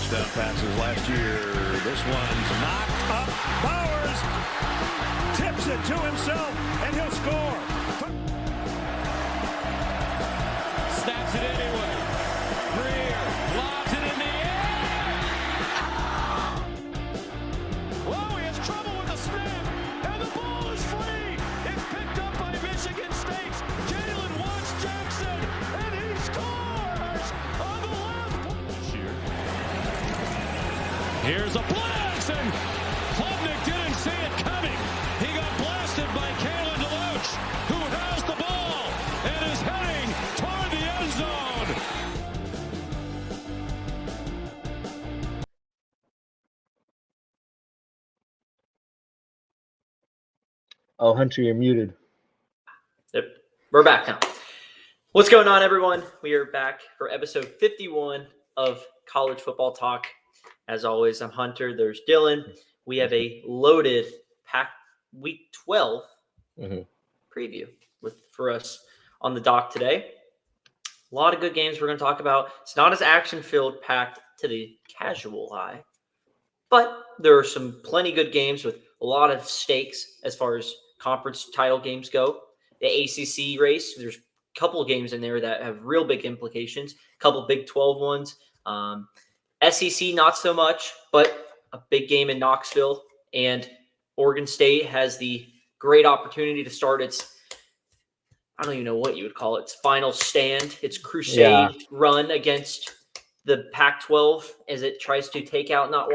touchdown passes last year. This one's knocked up. Bowers tips it to himself, and he'll score. Snaps it anyway. Greer lobs it in the air. Whoa, he has trouble with the snap, and the ball is free. It's picked up by Michigan State's Jalen Watts-Jackson, and he scores on the left. Here's a blast, and Klubnik didn't see it coming. He got blasted by Kalen DeLoach, who has the ball and is heading toward the end zone. Oh, Hunter, you're muted. Yep. We're back now. What's going on, everyone? We are back for episode 51 of College Football Talk. As always, I'm Hunter. There's Dylan. We have a loaded pack Week 12 preview for us on the dock today. A lot of good games we're going to talk about. It's not as action-filled packed to the casual eye, but there are some plenty good games with a lot of stakes as far as conference title games go. The ACC race, there's a couple of games in there that have real big implications, a couple Big 12 ones. SEC, not so much, but a big game in Knoxville. And Oregon State has the great opportunity to start its, I don't even know what you would call it, its final stand, its crusade run against the Pac-12 as it tries to take out not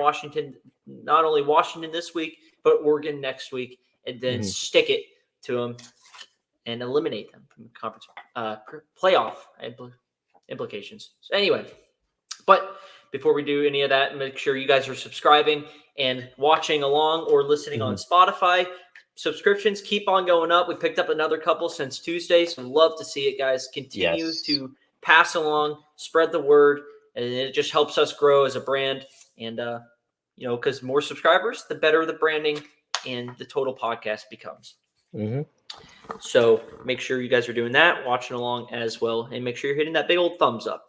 only Washington this week, but Oregon next week, and then stick it to them and eliminate them from the conference playoff implications. So anyway, but before we do any of that, make sure you guys are subscribing and watching along or listening on Spotify. Subscriptions keep on going up. We picked up another couple since Tuesday, so love to see it, guys. Continue to pass along, spread the word, and it just helps us grow as a brand. And, because more subscribers, the better the branding and the total podcast becomes. So make sure you guys are doing that, watching along as well, and make sure you're hitting that big old thumbs up.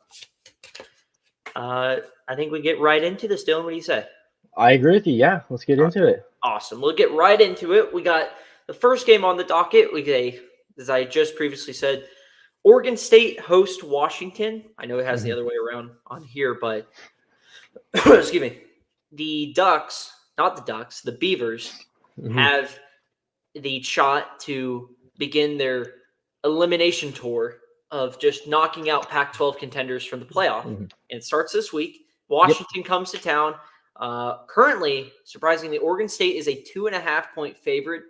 I think we get right into this, Dylan. What do you say? I agree with you. Yeah, let's get into it. Awesome. We'll get right into it. We got the first game on the docket. As I just previously said, Oregon State host Washington. I know it has the other way around on here, but excuse me. The Beavers have the shot to begin their elimination tour of just knocking out Pac-12 contenders from the playoff. And it starts this week. Washington comes to town. Currently, surprisingly, Oregon State is a 2.5-point favorite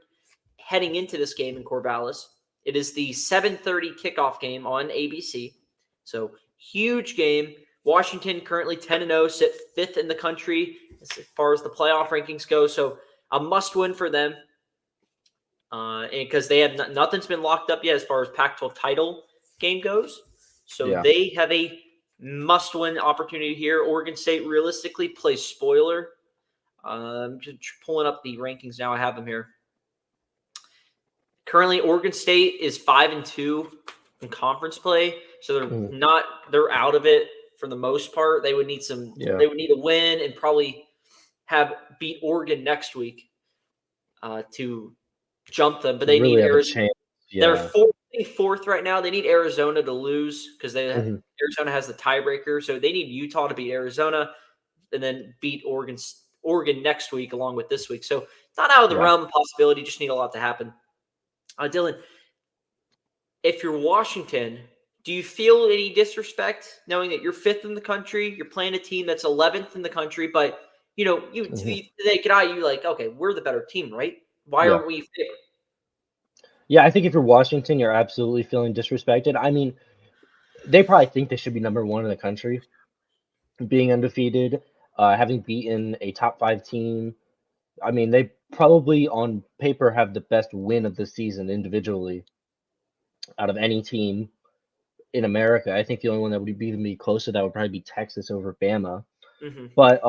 heading into this game in Corvallis. It is the 7:30 kickoff game on ABC. So, huge game. Washington currently 10-0, sit 5th in the country as far as the playoff rankings go. So, a must-win for them. Because they have nothing's been locked up yet as far as Pac-12 title game goes. So, they have a must-win opportunity here. Oregon State realistically plays spoiler. Just pulling up the rankings now. I have them here. Currently, Oregon State is 5-2 in conference play, so they're out of it for the most part. They would need They would need a win and probably beat Oregon next week to jump them. But they really need Arizona. They're Fourth right now. They need Arizona to lose because Arizona has the tiebreaker. So they need Utah to beat Arizona and then beat Oregon next week along with this week. So it's not out of the realm of possibility. Just need a lot to happen. Dylan, if you're Washington, do you feel any disrespect knowing that you're 5th in the country? You're playing a team that's 11th in the country, but they get out you like, okay, we're the better team, right? Why aren't we favored? Yeah, I think if you're Washington, you're absolutely feeling disrespected. I mean, they probably think they should be number 1 in the country, being undefeated, having beaten a top 5 team. I mean, they probably on paper have the best win of the season individually out of any team in America. I think the only one that would be close to that would probably be Texas over Bama. But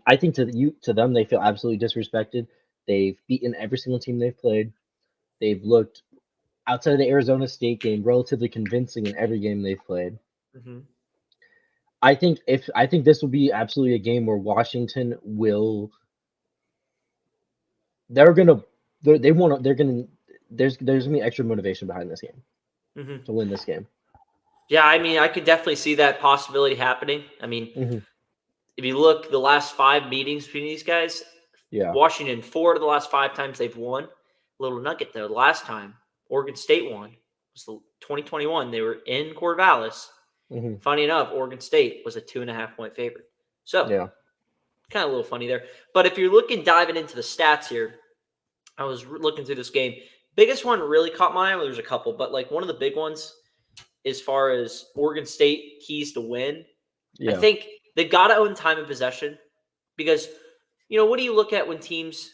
I think to them, they feel absolutely disrespected. They've beaten every single team they've played. They've looked, outside of the Arizona State game, relatively convincing in every game they've played. I think this will be absolutely a game where Washington will. They're gonna. They want to. They're gonna. There's gonna be extra motivation behind this game Mm-hmm. to win this game. Yeah, I mean, I could definitely see that possibility happening. I mean, Mm-hmm. if you look the last 5 meetings between these guys, Yeah. Washington, 4 of the last 5 times they've won. Little nugget though, the last time Oregon State won was 2021. They were in Corvallis. Mm-hmm. Funny enough, Oregon State was a 2.5-point favorite. So Yeah. kind of a little funny there. But if you're diving into the stats here, I was looking through this game. Biggest one really caught my eye. Well, there's a couple, but like one of the big ones as far as Oregon State keys to win. Yeah. I think they've got to own time of possession because, what do you look at when teams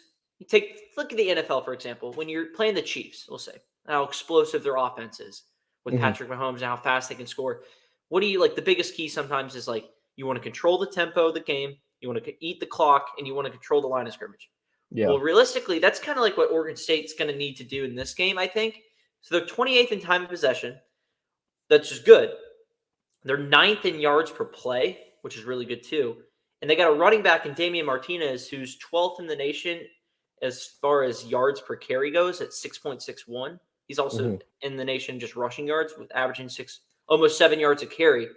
look at the NFL, for example, when you're playing the Chiefs, we'll say how explosive their offense is with Mm-hmm. Patrick Mahomes and how fast they can score. What do you like? The biggest key sometimes is like you want to control the tempo of the game, you want to eat the clock, and you want to control the line of scrimmage. Yeah. Well, realistically, that's kind of like what Oregon State's going to need to do in this game, I think. So they're 28th in time of possession. That's just good. They're 9th in yards per play, which is really good too. And they got a running back in Damian Martinez, who's 12th in the nation as far as yards per carry goes at 6.61. He's also in the nation just rushing yards with averaging almost 7 yards a carry.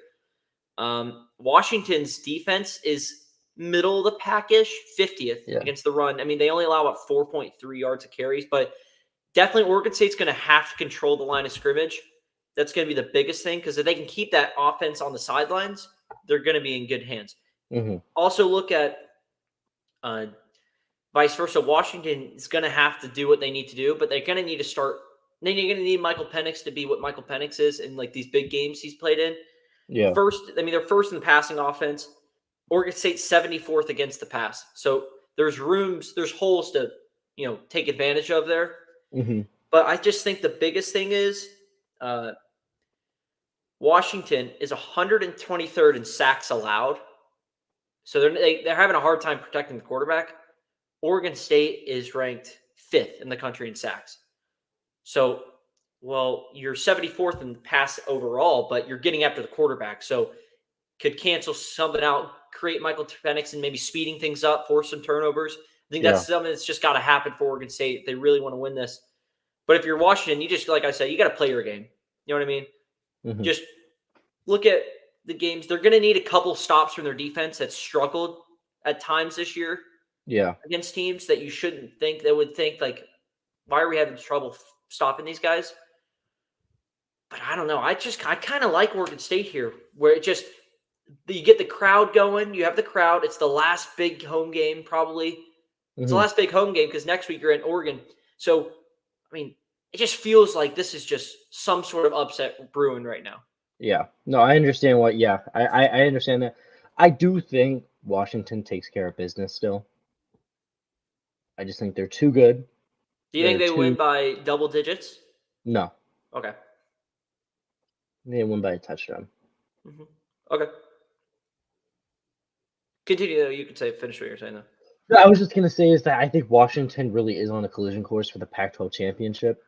Washington's defense is middle of the pack-ish, 50th against the run. I mean, they only allow about 4.3 yards of carries, but definitely Oregon State's going to have to control the line of scrimmage. That's going to be the biggest thing because if they can keep that offense on the sidelines, they're going to be in good hands. Mm-hmm. Also, look at vice versa. Washington is going to have to do what they need to do, but they're going to need to start. Then you're going to need Michael Penix to be what Michael Penix is in like these big games he's played in. Yeah. They're first in the passing offense. Oregon State's 74th against the pass. So there's holes to take advantage of there. Mm-hmm. But I just think the biggest thing is Washington is 123rd in sacks allowed. So they're having a hard time protecting the quarterback. Oregon State is ranked 5th in the country in sacks. So, you're 74th in pass overall, but you're getting after the quarterback. So could cancel something out, create Michael Penix and maybe speeding things up, force some turnovers. I think that's something that's just got to happen for Oregon State if they really want to win this. But if you're Washington, you just, like I said, you got to play your game. You know what I mean? Mm-hmm. Just look at the games. They're going to need a couple stops from their defense that struggled at times this year. Yeah. Against teams that you shouldn't think, that would think like, why are we having trouble stopping these guys? But I don't know. I kind of like Oregon State here, where you get the crowd going. You have the crowd. It's the last big home game, probably. It's the last big home game because next week you're in Oregon. So, I mean, it just feels like this is just some sort of upset brewing right now. Yeah. No, I understand I understand that. I do think Washington takes care of business still. I just think they're too good. Do you think they win by double digits? No. Okay. They win by a touchdown. Mm-hmm. Okay. Continue, though. You can finish what you're saying, though. No, I was just going to say is that I think Washington really is on a collision course for the Pac-12 championship.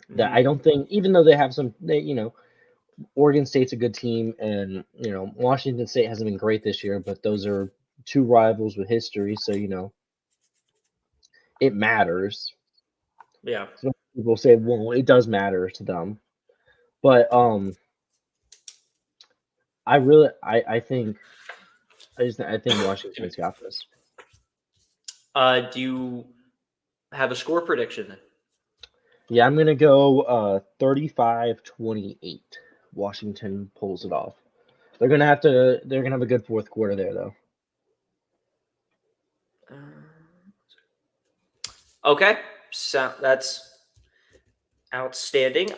Mm-hmm. That I don't think, even though they have Oregon State's a good team, and, Washington State hasn't been great this year, but those are two rivals with history, so, it matters. Yeah. So people say, well, it does matter to them. But I think Washington's got this. Do you have a score prediction then? Yeah, I'm gonna go 35-28. Washington pulls it off. They're gonna have a good fourth quarter there though. Okay, so that's outstanding.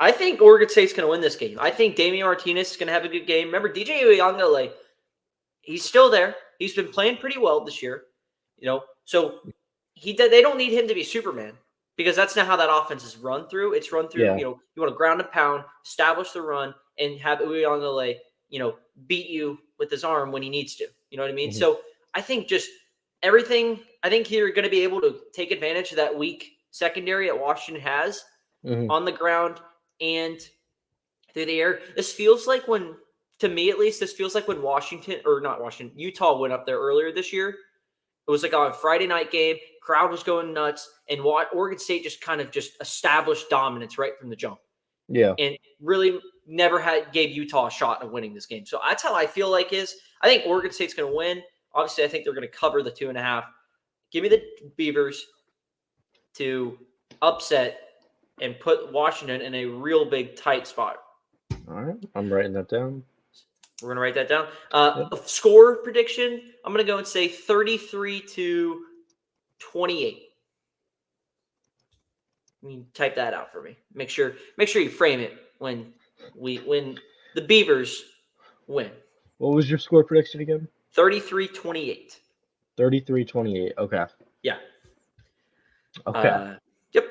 I think Oregon State's going to win this game. I think Damian Martinez is going to have a good game. Remember, DJ Uyunglele, he's still there. He's been playing pretty well this year. So they don't need him to be Superman because that's not how that offense is run through. It's run through, you want to ground and pound, establish the run, and have Uyunglele, beat you with his arm when he needs to. You know what I mean? Mm-hmm. So I think just everything, I think you're going to be able to take advantage of that weak secondary that Washington has on the ground and through the air. This feels like when to me at least, this feels like when Utah went up there earlier this year. It was like a Friday night game. Crowd was going nuts. And Oregon State just kind of just established dominance right from the jump. Yeah. And really never gave Utah a shot of winning this game. So that's how I feel like I think Oregon State's going to win. Obviously, I think they're going to cover the 2.5. Give me the Beavers to upset and put Washington in a real big tight spot. All right. I'm writing that down. We're going to write that down. Score prediction, I'm going to go and say 33-28. I mean, type that out for me. Make sure you frame it when the Beavers win. What was your score prediction again? 33-28. 33-28. Okay. Yeah. Okay. Yep.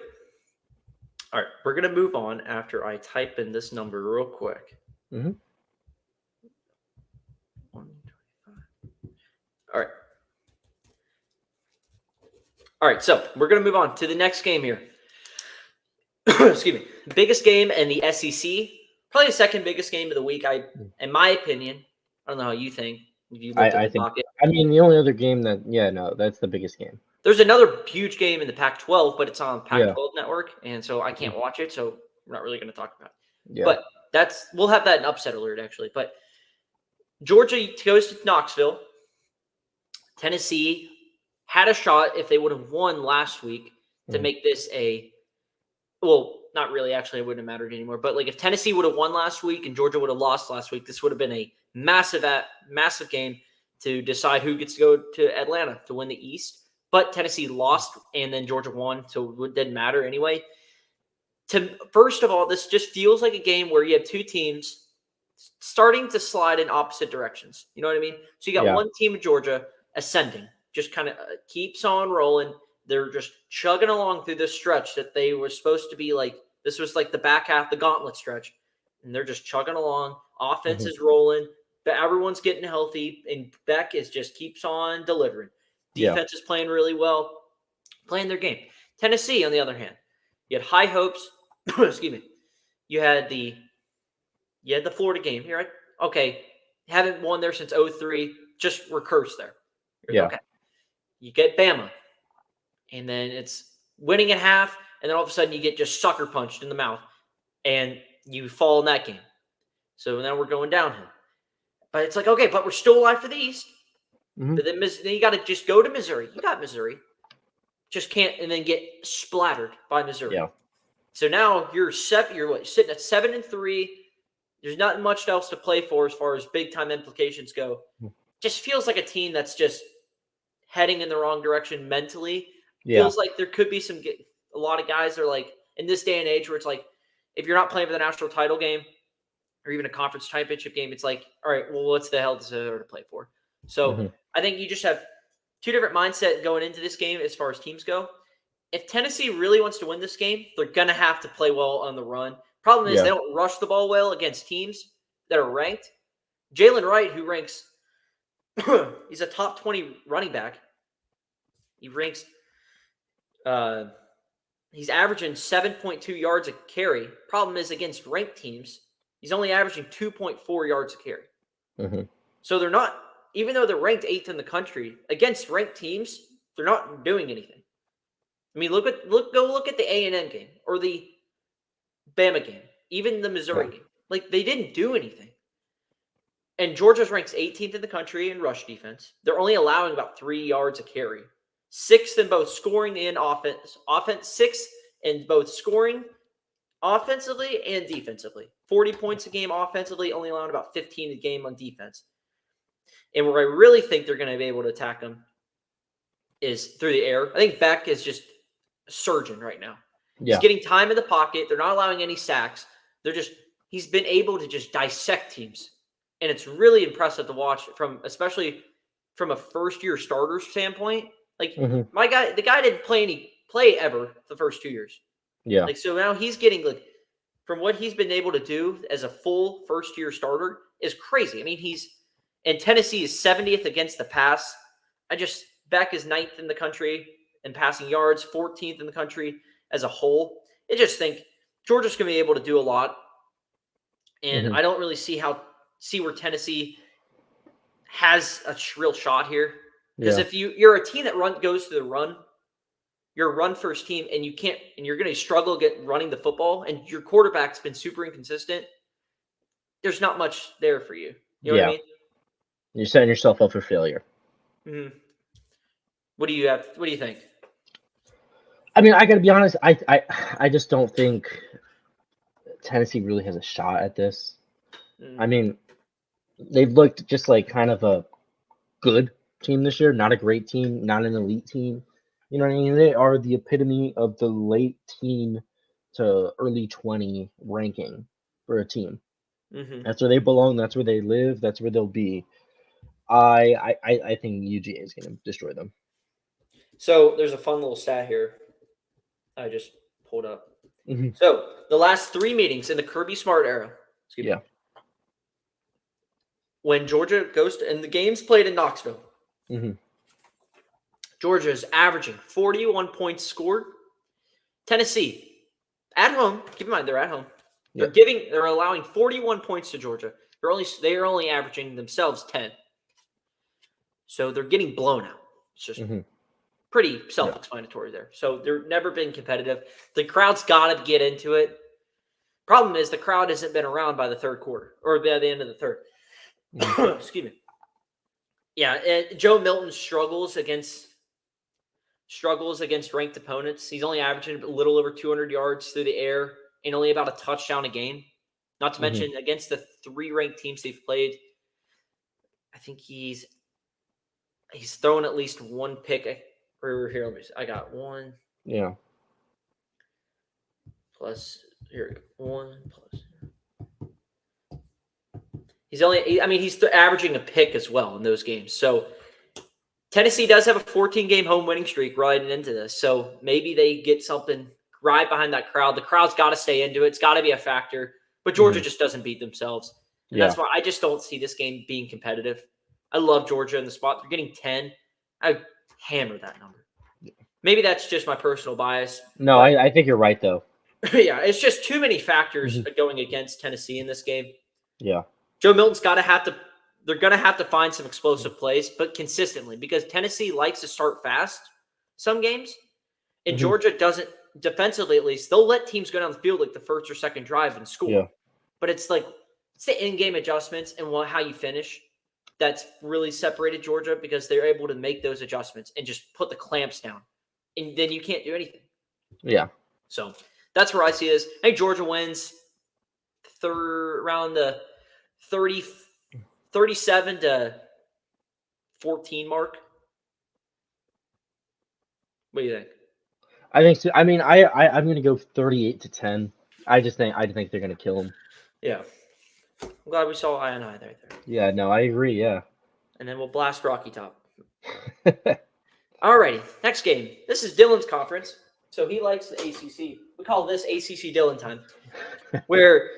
All right. We're going to move on after I type in this number real quick. Mm-hmm. All right. So we're going to move on to the next game here. Excuse me. Biggest game in the SEC. Probably the second biggest game of the week, in my opinion. I don't know how you think. I think. I mean, the only other game that's the biggest game. There's another huge game in the Pac-12, but it's on Pac-12 network, and so I can't watch it, so we're not really going to talk about it. Yeah. But we'll have that in upset alert, actually. But Georgia goes to Knoxville. Tennessee had a shot if they would have won last week to make this not really, actually, it wouldn't have mattered anymore. But if Tennessee would have won last week and Georgia would have lost last week, this would have been a massive game to decide who gets to go to Atlanta to win the East. But Tennessee lost, and then Georgia won, so it didn't matter anyway. First of all, this just feels like a game where you have two teams starting to slide in opposite directions. You know what I mean? So you got one team of Georgia ascending, just kind of keeps on rolling. They're just chugging along through this stretch that they were supposed to be this was like the back half, the gauntlet stretch. And they're just chugging along. Offense is rolling. But everyone's getting healthy. And Beck just keeps on delivering. Defense is playing really well, playing their game. Tennessee, on the other hand, you had high hopes. Excuse me. You had the Florida game. You're right. Okay. Haven't won there since 2003. Just recurse there. Okay. You get Bama. And then it's winning at half, and then all of a sudden you get just sucker punched in the mouth, and you fall in that game. So now we're going downhill. But it's okay, but we're still alive for the East. Mm-hmm. But then you got to just go to Missouri. You got Missouri. Just can't, and then get splattered by Missouri. Yeah. So now you're sitting at 7-3. There's not much else to play for as far as big-time implications go. Just feels like a team that's just heading in the wrong direction mentally. Feels like there could be a lot of guys that are in this day and age where it's if you're not playing for the national title game or even a conference championship game, it's all right, well, what's the hell does it to play for? So I think you just have two different mindset going into this game as far as teams go. If Tennessee really wants to win this game, they're going to have to play well on the run. Problem is they don't rush the ball well against teams that are ranked. Jalen Wright, who ranks he's a top 20 running back. He ranks he's averaging 7.2 yards a carry. Problem is against ranked teams, he's only averaging 2.4 yards a carry. Mm-hmm. So they're not, even though they're ranked 8th in the country, against ranked teams, they're not doing anything. I mean, go look at the A&M game or the Bama game, even the Missouri game. They didn't do anything. And Georgia's ranks 18th in the country in rush defense. They're only allowing about 3 yards a carry. 6th in both scoring and offense. 6th in both scoring offensively and defensively. 40 points a game offensively, only allowing about 15 a game on defense. And where I really think they're going to be able to attack them is through the air. I think Beck is just a surgeon right now. Yeah. He's getting time in the pocket. They're not allowing any sacks. He's been able to just dissect teams. And it's really impressive to watch especially from a first-year starter standpoint. The guy didn't play ever the first 2 years. Yeah. So now he's getting from what he's been able to do as a full first-year starter is crazy. I mean, and Tennessee is 70th against the pass. Beck is 9th in the country in passing yards, 14th in the country as a whole. I just think Georgia's going to be able to do a lot. And I don't really see how see where Tennessee has a real shot here. Because Yeah. if you're a team that goes to the run, you're a run-first team, and you're going to struggle running the football, and your quarterback's been super inconsistent, there's not much there for you. You know what I mean? You're setting yourself up for failure. Mm-hmm. What do you think? I mean, I got to be honest. I just don't think Tennessee really has a shot at this. I mean, they've looked just like kind of a good team this year, not a great team, not an elite team. You know what I mean? They are the epitome of the late teen to early 20 ranking for a team. Mm-hmm. That's where they belong. That's where they live. That's where they'll be. I think UGA is going to destroy them. So there's a fun little stat here I just pulled up. Mm-hmm. So the last 3 meetings in the Kirby Smart era, when Georgia goes to, and the games played in Knoxville, Georgia is averaging 41 points scored. Tennessee, at home, keep in mind they're at home. They're allowing 41 points to Georgia. They are only averaging themselves 10. So they're getting blown out. It's just pretty self-explanatory there. So they're never been competitive. The crowd's got to get into it. Problem is the crowd hasn't been around by the third quarter or by the end of the third. Excuse me. Yeah, and Joe Milton struggles against ranked opponents. He's only averaging a little over 200 yards through the air and only about a touchdown a game. Not to mention against the 3 ranked teams they've played, I think he's thrown at least 1 pick. Here, let me see. I got 1. Yeah. Plus here 1 plus. He's averaging a pick as well in those games. So Tennessee does have a 14-game home winning streak riding into this. So maybe they get something right behind that crowd. The crowd's got to stay into it. It's got to be a factor. But Georgia just doesn't beat themselves. And that's why I just don't see this game being competitive. I love Georgia in the spot. They're getting 10. I would hammer that number. Maybe that's just my personal bias. No, I think you're right, though. Yeah, it's just too many factors going against Tennessee in this game. Yeah. Joe Milton's they're going to have to find some explosive plays, but consistently, because Tennessee likes to start fast some games, and Georgia doesn't, defensively at least. They'll let teams go down the field like the first or second drive and score. Yeah. But it's the in-game adjustments and how you finish that's really separated Georgia, because they're able to make those adjustments and just put the clamps down, and then you can't do anything. Yeah. So that's where I see this. I think Georgia wins around the 37 to 14 mark. What do you think? I think so. I mean, I'm going to go 38 to 10. I think they're going to kill them. Yeah. I'm glad we saw I and I right there. Yeah, no, I agree, yeah. And then we'll blast Rocky Top. Alrighty, next game. This is Dylan's conference, so he likes the ACC. We call this ACC Dylan time, where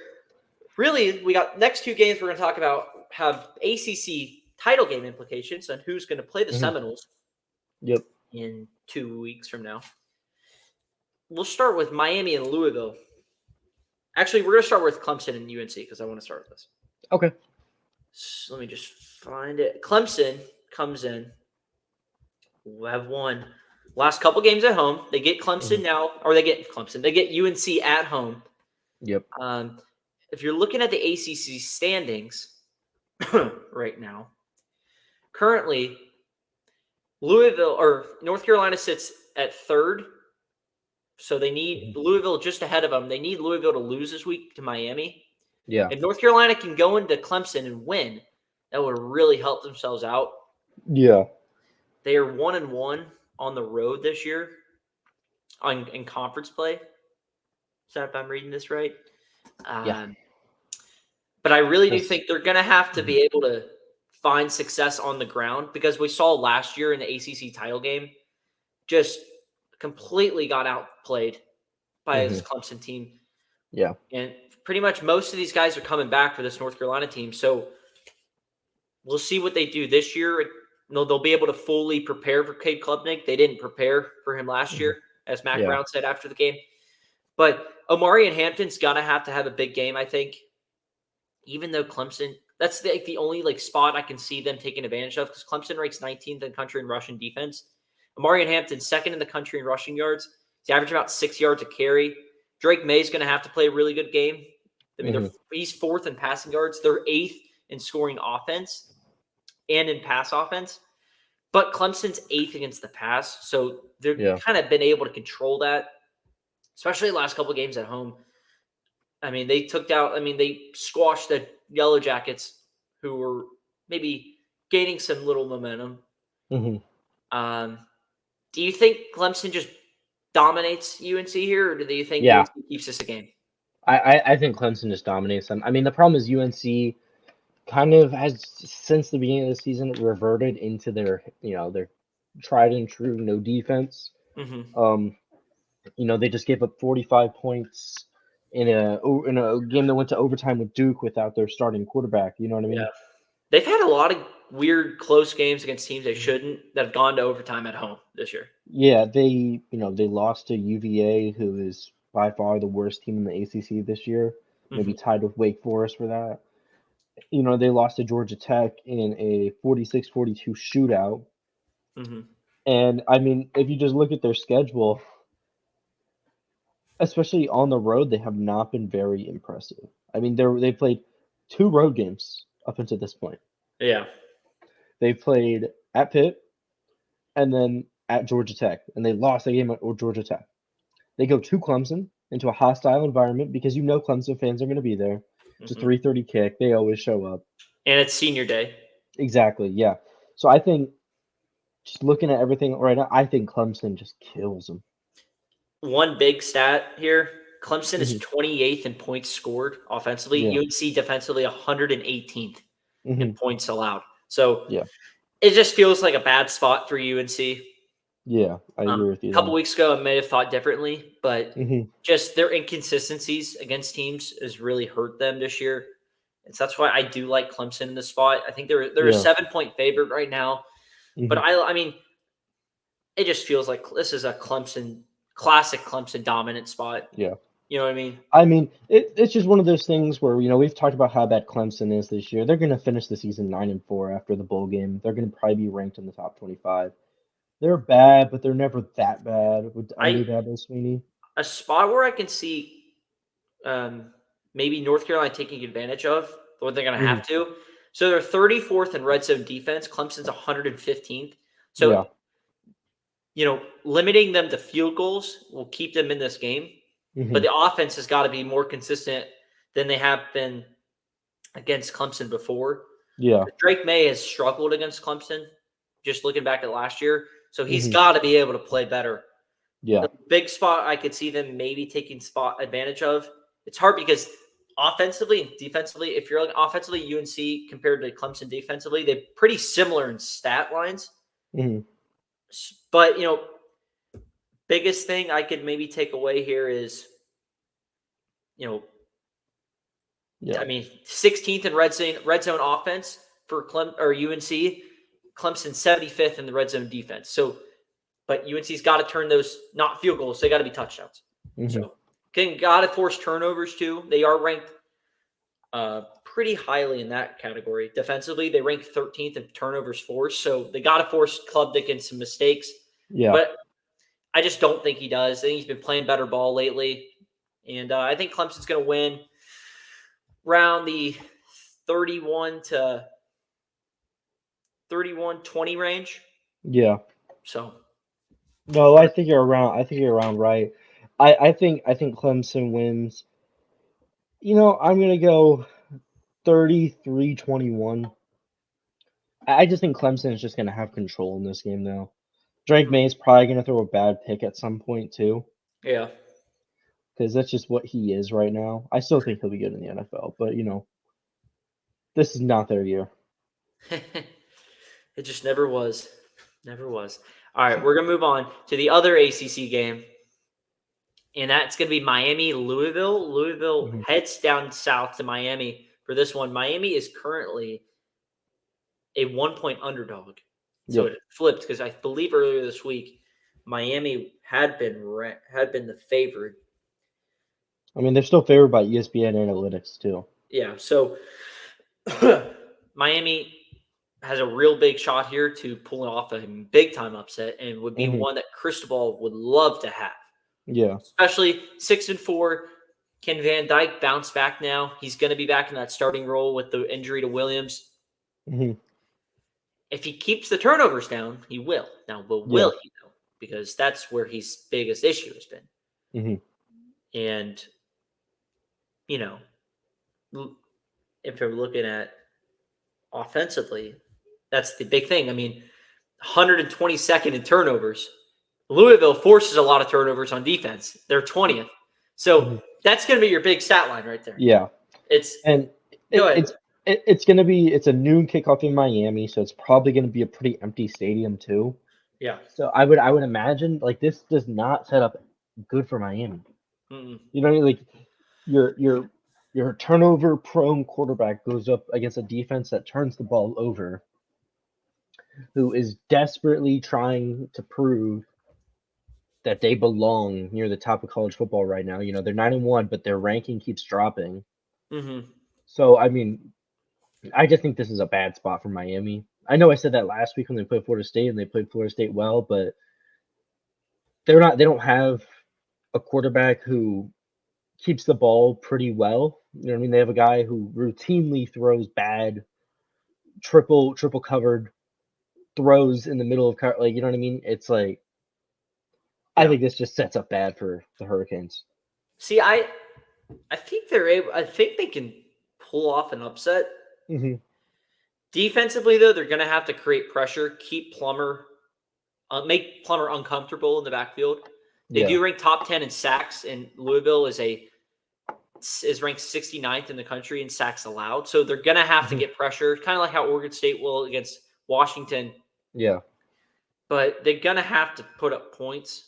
really we got next 2 games we're going to talk about have ACC title game implications on who's going to play the Seminoles in 2 weeks from now. We'll start with Miami and Louisville. Actually, we're going to start with Clemson and UNC because I want to start with this. Okay. So let me just find it. Clemson comes in. We'll have won last couple games at home. They get Clemson now, or they get Clemson. They get UNC at home. Yep. If you're looking at the ACC standings right now, currently Louisville or North Carolina sits at 3rd. So they need Louisville just ahead of them. They need Louisville to lose this week to Miami. Yeah. If North Carolina can go into Clemson and win, that would really help themselves out. Yeah. They are 1-1 on the road this year in conference play. Is that if I'm reading this right? But I really do think they're going to have to be able to find success on the ground, because we saw last year in the ACC title game, just completely got outplayed by this Clemson team. Yeah. And pretty much most of these guys are coming back for this North Carolina team. So we'll see what they do this year. They'll be able to fully prepare for Cade Klubnik. They didn't prepare for him last year, as Mac Brown said after the game. But Omari and Hampton's got to have a big game, I think. Even though Clemson, That's the only like spot I can see them taking advantage of because Clemson ranks 19th in the country in rushing defense. Amarian Hampton, second in the country in rushing yards. He's averaging about 6 yards a carry. Drake May is going to have to play a really good game. I mean, he's fourth in passing yards. They're eighth in scoring offense and in pass offense. But Clemson's eighth against the pass. So they've kind of been able to control that, especially the last couple of games at home. I mean, they squashed the Yellow Jackets who were maybe gaining some little momentum. Do you think Clemson just dominates UNC here, or do you think UNC keeps this a game? I think Clemson just dominates them. I mean, the problem is UNC kind of has, since the beginning of the season, reverted into their tried and true no defense. They just gave up 45 points in a game that went to overtime with Duke without their starting quarterback. You know what I mean? Yeah. They've had a lot of weird close games against teams they shouldn't that have gone to overtime at home this year. Yeah, they lost to UGA, who is by far the worst team in the ACC this year, maybe tied with Wake Forest for that. They lost to Georgia Tech in a 46-42 shootout. And, I mean, if you just look at their schedule, especially on the road, they have not been very impressive. I mean, they played 2 road games up until this point. Yeah. They played at Pitt and then at Georgia Tech, and they lost the game at Georgia Tech. They go to Clemson into a hostile environment because Clemson fans are going to be there. It's a 3:30 kick. They always show up. And it's senior day. Exactly, yeah. So I think, just looking at everything right now, I think Clemson just kills them. One big stat here, Clemson is 28th in points scored offensively. UNC defensively 118th in points allowed. So it just feels like a bad spot for UNC. Yeah, I agree with you. A couple weeks ago, I may have thought differently, but just their inconsistencies against teams has really hurt them this year. And so that's why I do like Clemson in this spot. I think they're a 7-point favorite right now. But I mean, it just feels like this is a classic Clemson dominant spot. Yeah. You know what I mean? I mean, it's just one of those things where, we've talked about how bad Clemson is this year. They're going to finish the season 9-4 after the bowl game. They're going to probably be ranked in the top 25. They're bad, but they're never that bad with Dabo Swinney. A spot where I can see maybe North Carolina taking advantage of, or they're going to have to. So they're 34th in red zone defense. Clemson's 115th. So, limiting them to field goals will keep them in this game. But the offense has got to be more consistent than they have been against Clemson before. Yeah. Drake May has struggled against Clemson, just looking back at last year. So he's got to be able to play better. Yeah. The big spot I could see them maybe taking spot advantage of. It's hard because offensively and defensively, if you're looking offensively, UNC compared to Clemson defensively, they're pretty similar in stat lines. But, biggest thing I could maybe take away here is, I mean, 16th in red zone offense for UNC. Clemson 75th in the red zone defense. So, but UNC's got to turn those not field goals. They got to be touchdowns. So, got to force turnovers too. They are ranked pretty highly in that category. Defensively, they rank 13th in turnovers forced. So they got to force Klubnik in some mistakes. Yeah. But I just don't think he does. I think he's been playing better ball lately. And I think Clemson's going to win around the 31-20 range. Yeah. So. No, I think you're around right. I think Clemson wins. I'm going to go 33-21. I just think Clemson is just going to have control in this game now. Drake May is probably going to throw a bad pick at some point too. Yeah. Because that's just what he is right now. I still think he'll be good in the NFL, but this is not their year. It just never was. Never was. All right, we're going to move on to the other ACC game. And that's going to be Miami-Louisville. Louisville heads down south to Miami for this one. Miami is currently a 1-point underdog. So it flipped because I believe earlier this week, Miami had been the favorite. I mean, they're still favored by ESPN Analytics too. Yeah. So Miami has a real big shot here to pull off a big-time upset and would be one that Cristobal would love to have. Yeah. Especially 6-4. Can Van Dyke bounce back now? He's going to be back in that starting role with the injury to Williams. Mm-hmm. If he keeps the turnovers down, he will. Now, but will he, though? Because that's where his biggest issue has been. Mm-hmm. And, you know, if you're looking at offensively, that's the big thing. I mean, 122nd in turnovers. Louisville forces a lot of turnovers on defense. They're 20th. So that's going to be your big stat line right there. Yeah. It's a noon kickoff in Miami, so it's probably going to be a pretty empty stadium too. Yeah. So I would imagine like this does not set up good for Miami. Mm-mm. You know, like your turnover prone quarterback goes up against a defense that turns the ball over, who is desperately trying to prove that they belong near the top of college football right now. You know, they're 9-1, but their ranking keeps dropping. Mm-hmm. So, I mean, I just think this is a bad spot for Miami. I know I said that last week when they played Florida State, and they played Florida State well, but they don't have a quarterback who keeps the ball pretty well. You know what I mean? They have a guy who routinely throws bad triple covered throws in the middle of like, you know what I mean? It's like I think this just sets up bad for the Hurricanes. See, I think they're able. I think they can pull off an upset. Mm-hmm. Defensively, though, they're going to have to create pressure, keep Plummer, make Plummer uncomfortable in the backfield. They do rank top 10 in sacks, and Louisville is ranked 69th in the country in sacks allowed. So they're going to have to get pressure, kind of like how Oregon State will against Washington. Yeah. But they're going to have to put up points.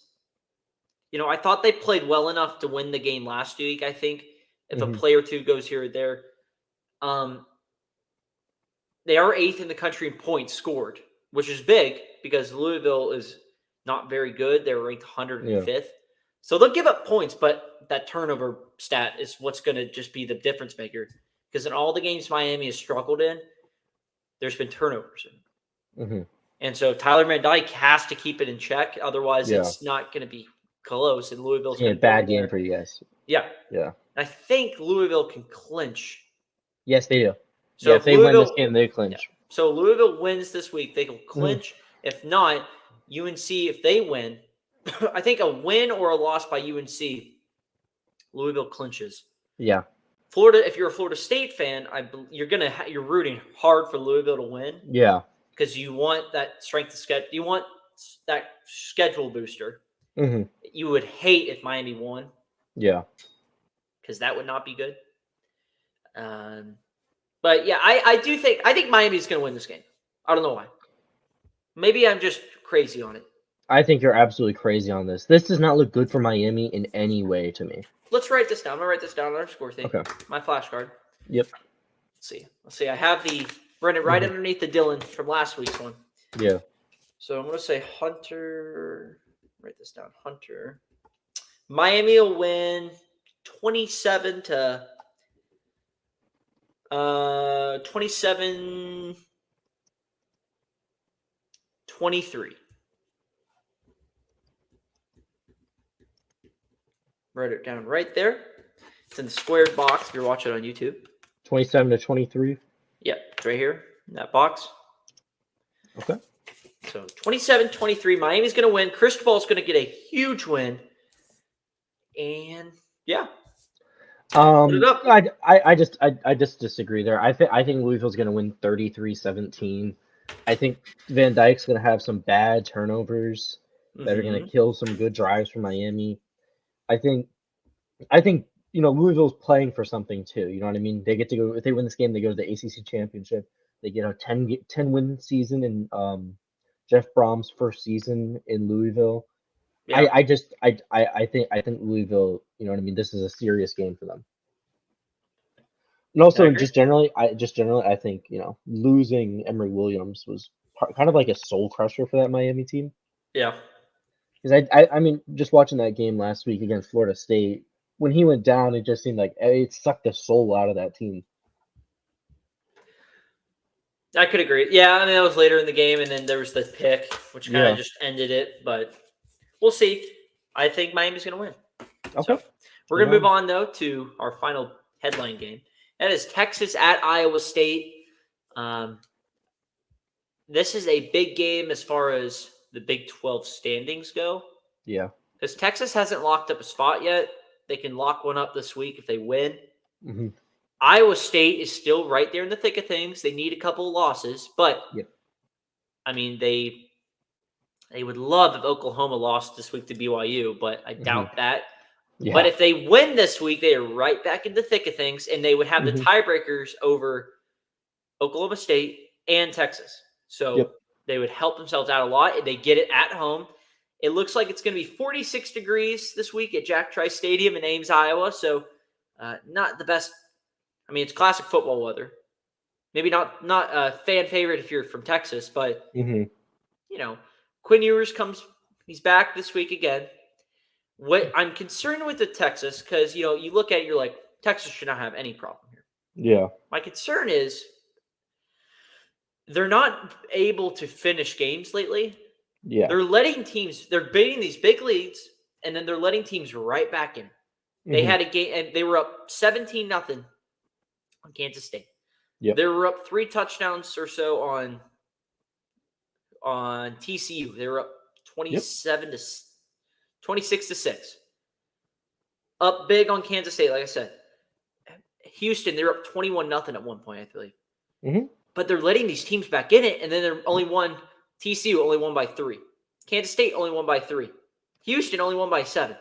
You know, I thought they played well enough to win the game last week, I think, if a play or two goes here or there. They are 8th in the country in points scored, which is big because Louisville is not very good. They're ranked 105th. Yeah. So they'll give up points, but that turnover stat is what's going to just be the difference maker. Because in all the games Miami has struggled in, there's been turnovers. And so Tyler Van Dyke has to keep it in check. Otherwise, it's not going to be close. And Louisville's a bad game for you guys. Yeah. Yeah. I think Louisville can clinch. Yes, they do. So if they win this game, they clinch. Yeah. So Louisville wins this week, they will clinch. If not, UNC, if they win, I think a win or a loss by UNC, Louisville clinches. Yeah. Florida, if you're a Florida State fan, you're rooting hard for Louisville to win. Yeah. Because you want that strength of schedule. You want that schedule booster. Mm-hmm. You would hate if Miami won. Yeah. Because that would not be good. But yeah, I think Miami's going to win this game. I don't know why. Maybe I'm just crazy on it. I think you're absolutely crazy on this. This does not look good for Miami in any way to me. Let's write this down. I'm going to write this down on our score thing. Okay. My flashcard. Yep. Let's see. I have right underneath the Dylan from last week's one. Yeah. So I'm going to say Hunter. Write this down. Hunter. Miami will win 27 to 27-23. Write it down right there. It's in the squared box if you're watching on YouTube. 27-23? Yep, it's right here in that box. Okay. So 27-23, Miami's going to win. Cristobal's going to get a huge win. And yeah. I just disagree there. I think Louisville's going to win 33-17. I think Van Dyke's going to have some bad turnovers that are going to kill some good drives for Miami. I think Louisville's playing for something too. You know what I mean? They get to go, if they win this game, they go to the ACC championship. They get a 10-win season in Jeff Brom's first season in Louisville. Yeah. I think Louisville, you know what I mean? This is a serious game for them. And also just generally I think, losing Emory Williams was kind of like a soul crusher for that Miami team. Yeah. Because I mean, just watching that game last week against Florida State, when he went down, it just seemed like it sucked the soul out of that team. I could agree. Yeah, I mean, that was later in the game, and then there was the pick, which kind of Yeah. just ended it. But we'll see. I think Miami's going to win. Okay. So we're going to move on, though, to our final headline game. That is Texas at Iowa State. This is a big game as far as the Big 12 standings go. Yeah. Because Texas hasn't locked up a spot yet. They can lock one up this week if they win. Mm-hmm. Iowa State is still right there in the thick of things. They need a couple of losses, but I mean, they would love if Oklahoma lost this week to BYU, but I doubt that. Yeah. But if they win this week, they are right back in the thick of things, and they would have the tiebreakers over Oklahoma State and Texas. So they would help themselves out a lot, and they get it at home. It looks like it's going to be 46 degrees this week at Jack Trice Stadium in Ames, Iowa. So not the best. I mean, it's classic football weather. Maybe not a fan favorite if you're from Texas, but, you know, Quinn Ewers he's back this week again. What I'm concerned with the Texas, because, you know, you look at it, you're like, Texas should not have any problem here. Yeah. My concern is they're not able to finish games lately. Yeah. They're beating these big leads, and then they're letting teams right back in. They had a game, and they were up 17-0 on Kansas State. Yep. They were up 3 touchdowns or so on TCU. They were up 26-6. Up big on Kansas State, like I said. Houston, they were up 21-0 at one point, I believe. But they're letting these teams back in it, and then TCU only won by 3. Kansas State only won by 3. Houston only won by 7.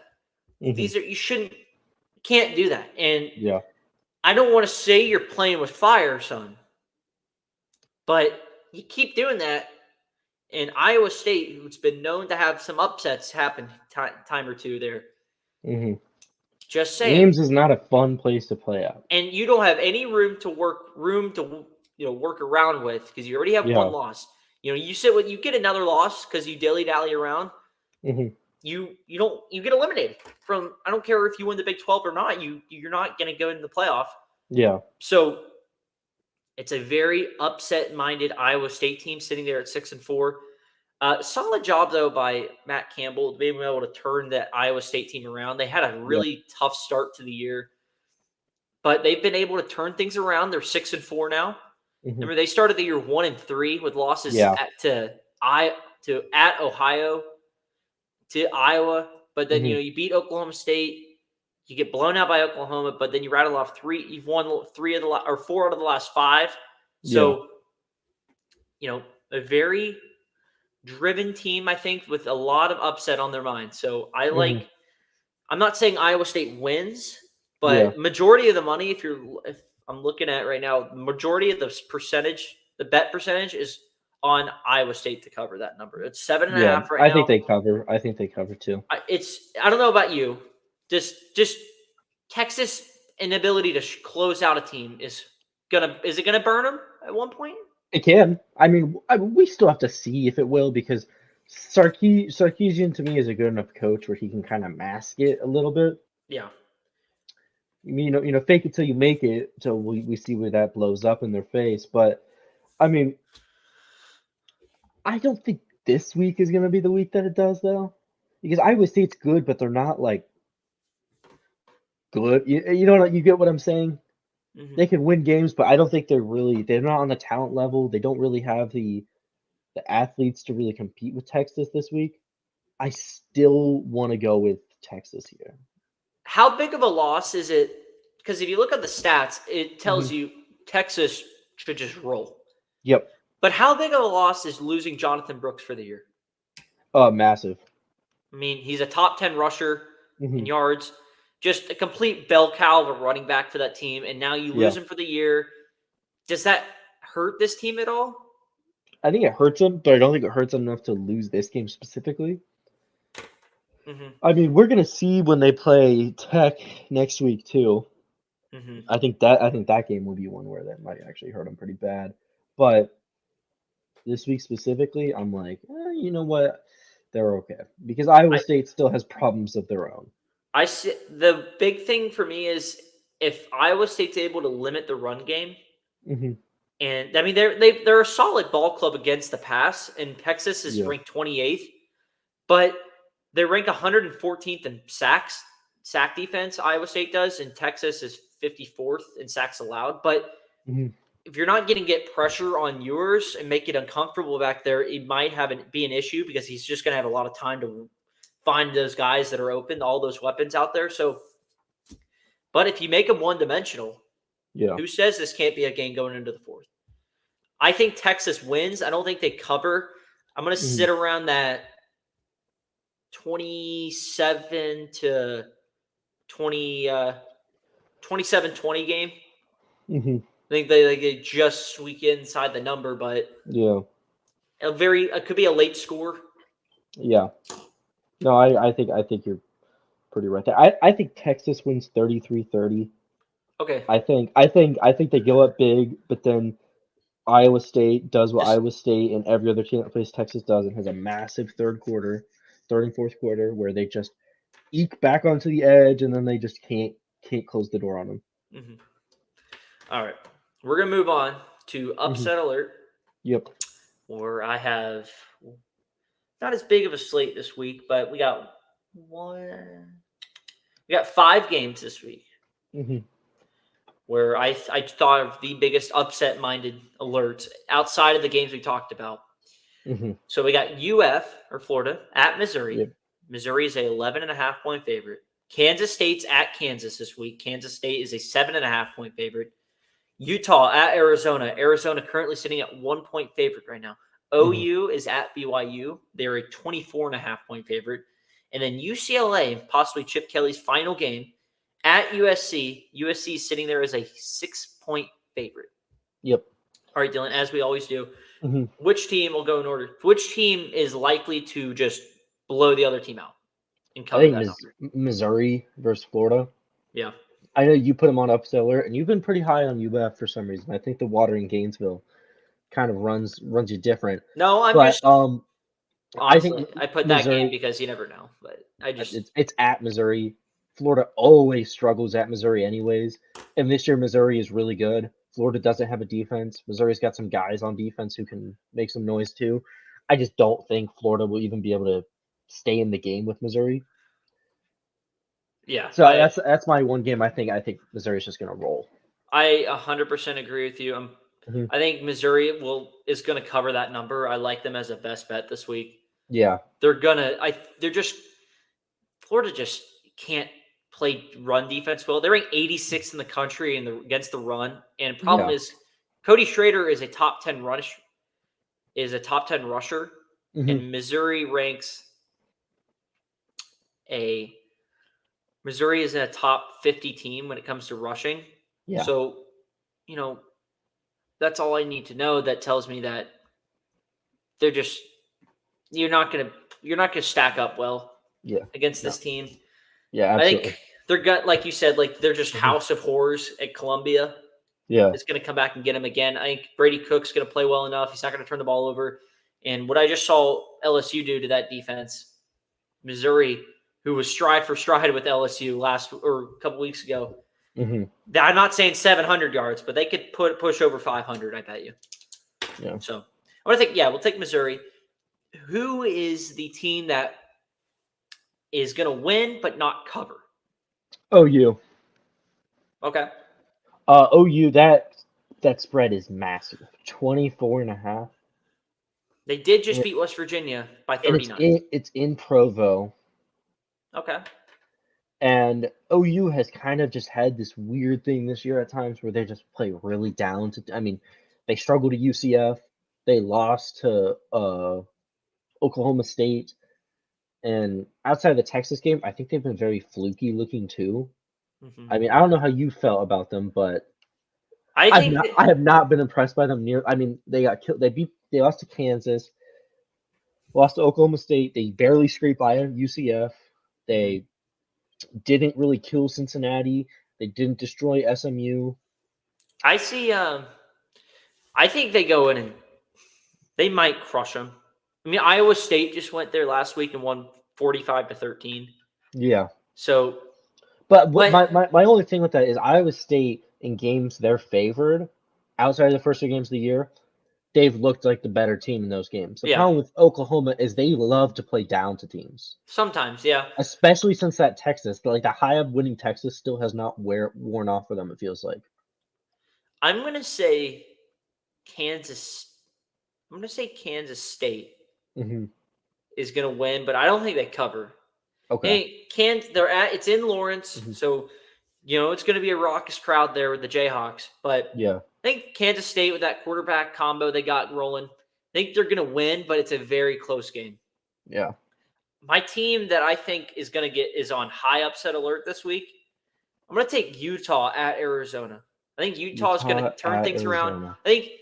Can't do that. And I don't want to say you're playing with fire, son, but you keep doing that. And Iowa State, who's been known to have some upsets happen time or two there. Just saying. Ames is not a fun place to play at. And you don't have any room to work around with because you already have one loss. You know, you get another loss because you dilly-dally around. You get eliminated from. I don't care if you win the Big 12 or not. You're not going to go into the playoff. Yeah. So it's a very upset-minded Iowa State team sitting there at 6-4. Solid job though by Matt Campbell being able to turn that Iowa State team around. They had a really tough start to the year, but they've been able to turn things around. They're 6-4 now. Remember, they started the year 1-3 with losses at Ohio, to Iowa, but then you beat Oklahoma State, you get blown out by Oklahoma, but then you rattle off 3. You've won 4 out of the last 5. So, a very driven team, I think, with a lot of upset on their mind. So I'm not saying Iowa State wins, but majority of the money, if I'm looking at right now, the majority of the bet percentage is on Iowa State to cover that number. It's 7.5 right now. I think they cover. I think they cover too. I don't know about you. Just Texas inability to close out a team is it gonna burn them at one point? It can. I mean, we still have to see if it will because Sarkisian to me is a good enough coach where he can kind of mask it a little bit. Yeah. Fake it till you make it. Till we see where that blows up in their face. But I mean, I don't think this week is going to be the week that it does, though, because Iowa State's good, but they're not like good. You get what I'm saying? They can win games, but I don't think they're not on the talent level. They don't really have the athletes to really compete with Texas this week. I still want to go with Texas here. How big of a loss is it? Because if you look at the stats, it tells you Texas should just roll. Yep. But how big of a loss is losing Jonathan Brooks for the year? Massive. I mean, he's a top 10 rusher in yards, just a complete bell cow of a running back for that team, and now you lose him for the year. Does that hurt this team at all? I think it hurts them, but I don't think it hurts them enough to lose this game specifically. I mean, we're gonna see when they play Tech next week too. I think that game will be one where that might actually hurt them pretty bad. But this week specifically, I'm like, you know what? They're okay because Iowa State still has problems of their own. I see. The big thing for me is if Iowa State's able to limit the run game And I mean, they're a solid ball club against the pass, and Texas is ranked 28th, but they rank 114th in sack defense. Iowa State does, and Texas is 54th in sacks allowed. But if you're not going to get pressure on yours and make it uncomfortable back there, it might be an issue because he's just going to have a lot of time to find those guys that are open, all those weapons out there. So, but if you make them one-dimensional, who says this can't be a game going into the fourth? I think Texas wins. I don't think they cover. I'm going to sit around that 27 to 20, 27-20 game. I think they just squeak inside the number, but it could be a late score. Yeah. No, I think you're pretty right there. I think Texas wins 33-30. Okay. I think they go up big, but then Iowa State does what Iowa State and every other team that plays Texas does and has a massive third and fourth quarter where they just eke back onto the edge and then they just can't close the door on them. All right. We're going to move on to upset alert. Yep. Where I have not as big of a slate this week, but we got 5 games this week. Where I thought of the biggest upset-minded alerts outside of the games we talked about. So we got UF, or Florida, at Missouri. Yep. Missouri is a 11.5-point favorite. Kansas State's at Kansas this week. Kansas State is a 7.5-point favorite. Utah at Arizona. Arizona currently sitting at 1-point favorite right now. OU is at BYU. They're a 24.5-point favorite. And then UCLA, possibly Chip Kelly's final game, at USC. USC is sitting there as a 6-point favorite. Yep. All right, Dylan, as we always do, which team will go in order? Which team is likely to just blow the other team out and cover that number? Missouri versus Florida. Yeah. I know you put them on upset alert, and you've been pretty high on UF for some reason. I think the water in Gainesville kind of runs you different. No, honestly, I think I put that game because you never know. But it's at Missouri. Florida always struggles at Missouri anyways. And this year Missouri is really good. Florida doesn't have a defense. Missouri's got some guys on defense who can make some noise too. I just don't think Florida will even be able to stay in the game with Missouri. Yeah. So that's my one game. I think Missouri's just going to roll. I 100% agree with you. I think Missouri is going to cover that number. I like them as a best bet this week. Yeah. Florida just can't play run defense well. They're ranked 86th in the country against the run. And the problem is Cody Schrader is a top 10 rusher. And Missouri is in a top 50 team when it comes to rushing. Yeah. So, that's all I need to know. That tells me that you're not gonna stack up well against this team. Yeah, absolutely. I think they're like you said, like they're just house of horrors at Columbia. Yeah. It's gonna come back and get him again. I think Brady Cook's gonna play well enough. He's not gonna turn the ball over. And what I just saw LSU do to that defense, Missouri, who was stride for stride with LSU a couple weeks ago. I'm not saying 700 yards, but they could push over 500, I bet you. Yeah. So I want to think, we'll take Missouri. Who is the team that is going to win but not cover? OU. Okay. OU, that spread is massive. 24.5. They did just beat West Virginia by 39. It's in Provo. Okay. And OU has kind of just had this weird thing this year at times where they just play really down to. I mean, they struggled at UCF. They lost to Oklahoma State. And outside of the Texas game, I think they've been very fluky looking too. I mean, I don't know how you felt about them, but I have not been impressed by them they got killed. They lost to Kansas, lost to Oklahoma State. They barely scraped by UCF. They didn't really kill Cincinnati. They didn't destroy SMU. I see. I think they go in and they might crush them. I mean, Iowa State just went there last week and won 45-13. Yeah. So, but my only thing with that is Iowa State in games they're favored outside of the first 2 games of the year, they've looked like the better team in those games. The Yeah. problem with Oklahoma is they love to play down to teams. Sometimes, yeah. Especially since that Texas, like the high of winning Texas still has not worn off for them, it feels like. I'm going to say Kansas State Mm-hmm. is going to win, but I don't think they cover. Okay. It's in Lawrence, Mhm. so it's going to be a raucous crowd there with the Jayhawks. But Yeah. I think Kansas State with that quarterback combo they got rolling, I think they're going to win, but it's a very close game. Yeah. My team that I think is going to is on high upset alert this week. I'm going to take Utah at Arizona. I think Utah is going to turn things around. I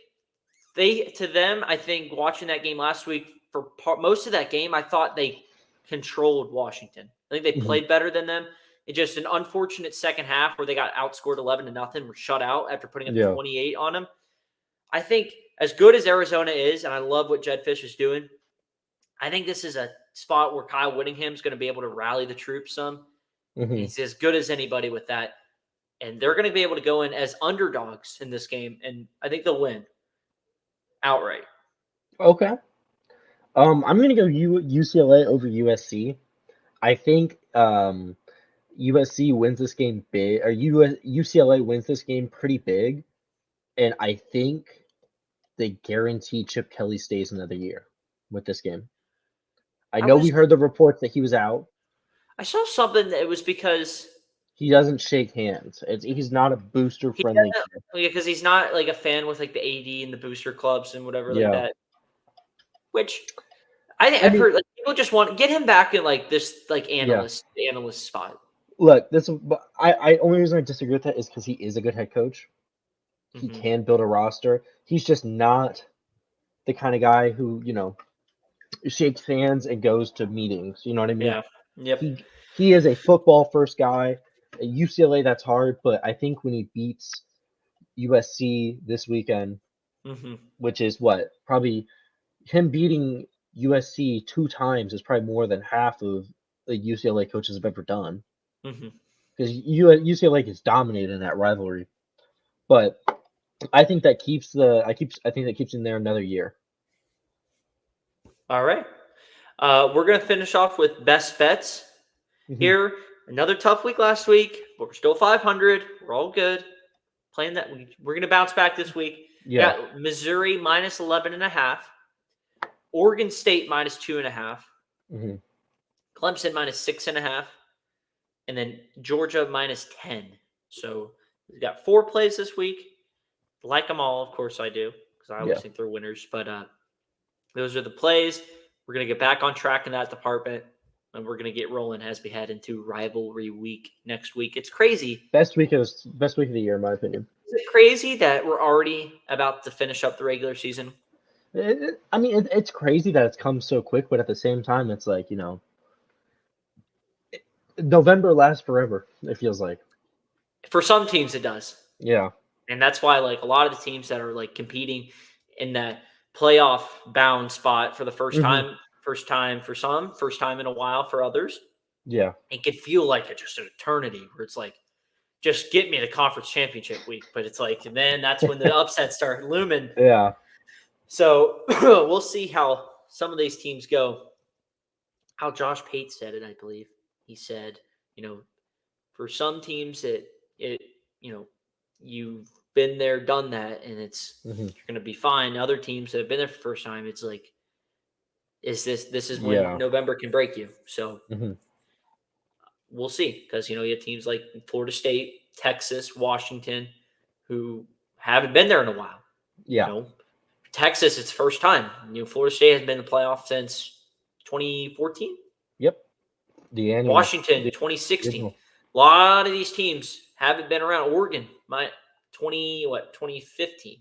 think watching that game last week, for most of that game, I thought they controlled Washington. I think they played better than them. It's just an unfortunate second half where they got outscored 11-0, were shut out after putting up 28 on them. I think as good as Arizona is, and I love what Jed Fish is doing, I think this is a spot where Kyle Whittingham is going to be able to rally the troops some. He's as good as anybody with that. And they're going to be able to go in as underdogs in this game, and I think they'll win outright. Okay. I'm going to go UCLA over USC. I think USC wins this game big, or UCLA wins this game pretty big, and I think they guarantee Chip Kelly stays another year with this game. I know we heard the reports that he was out. I saw something that it was because he doesn't shake hands. He's not a booster friendly. Because he's not like a fan with like the AD and the booster clubs and whatever like that. Which I've heard like people just want to get him back in like this like analyst spot. Look, I only reason I disagree with that is because he is a good head coach. He can build a roster. He's just not the kind of guy who shakes hands and goes to meetings. You know what I mean? Yeah. Yep. He is a football first guy. At UCLA, that's hard, but I think when he beats USC this weekend, which is probably him beating USC 2 times is probably more than half of the UCLA coaches have ever done. Because UCLA gets dominated in that rivalry. But I think that keeps him there another year. All right. We're going to finish off with best bets here. Another tough week last week, but we're still 500. We're all good. Playing that, we're going to bounce back this week. Yeah. Got Missouri minus 11.5. Oregon State minus 2.5. Clemson minus 6.5. And then Georgia minus 10. So we've got 4 plays this week. Like them all, of course I do, because I always think they're winners. But those are the plays. We're going to get back on track in that department. And we're going to get rolling as we head into rivalry week next week. It's crazy. Best week of the year, in my opinion. Is it crazy that we're already about to finish up the regular season? It's crazy that it's come so quick, but at the same time, it's like, November lasts forever, it feels like. For some teams, it does. Yeah. And that's why, like, a lot of the teams that are, like, competing in that playoff bound spot for the first time for some, first time in a while for others. Yeah. It can feel like it's just an eternity where it's like, just get me the conference championship week. But it's like, and then that's when the upsets start looming. Yeah. So we'll see how some of these teams go. How Josh Pate said it, I believe. He said, for some teams you've been there, done that, and it's you're going to be fine. Other teams that have been there for the first time, it's like, this is when November can break you. So we'll see, because you have teams like Florida State, Texas, Washington, who haven't been there in a while. Yeah. Texas, it's first time. Florida State has been in the playoff since 2014. Yep. Washington, 2016. A lot of these teams haven't been around. Oregon, 2015.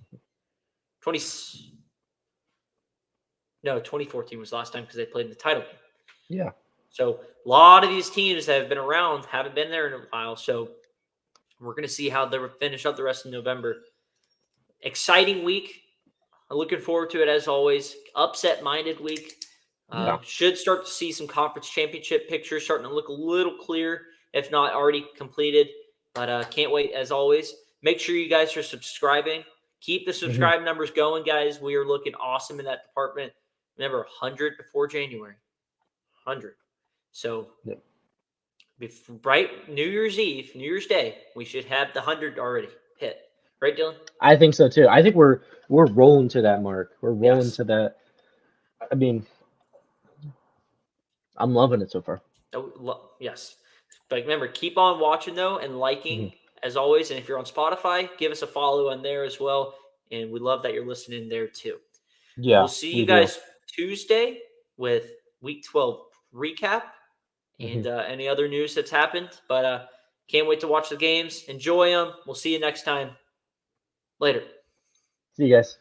2014 was the last time because they played in the title game. Yeah. So a lot of these teams that have been around haven't been there in a while. So we're going to see how they finish up the rest of November. Exciting week. I'm looking forward to it as always. Upset-minded week. Should start to see some conference championship pictures starting to look a little clear, if not already completed. But can't wait as always. Make sure you guys are subscribing. Keep the subscribe numbers going, guys. We are looking awesome in that department. Remember, 100 before January. 100. So, right, New Year's Eve, New Year's Day, we should have the 100 already hit. Right, Dylan? I think so too. I think we're rolling to that mark. We're rolling Yes. to that. I mean, I'm loving it so far. Yes. But remember, keep on watching, though, and liking, as always. And if you're on Spotify, give us a follow on there as well. And we love that you're listening there, too. Yeah. We'll see you guys Tuesday with Week 12 recap and any other news that's happened. But can't wait to watch the games. Enjoy them. We'll see you next time. Later. See you guys.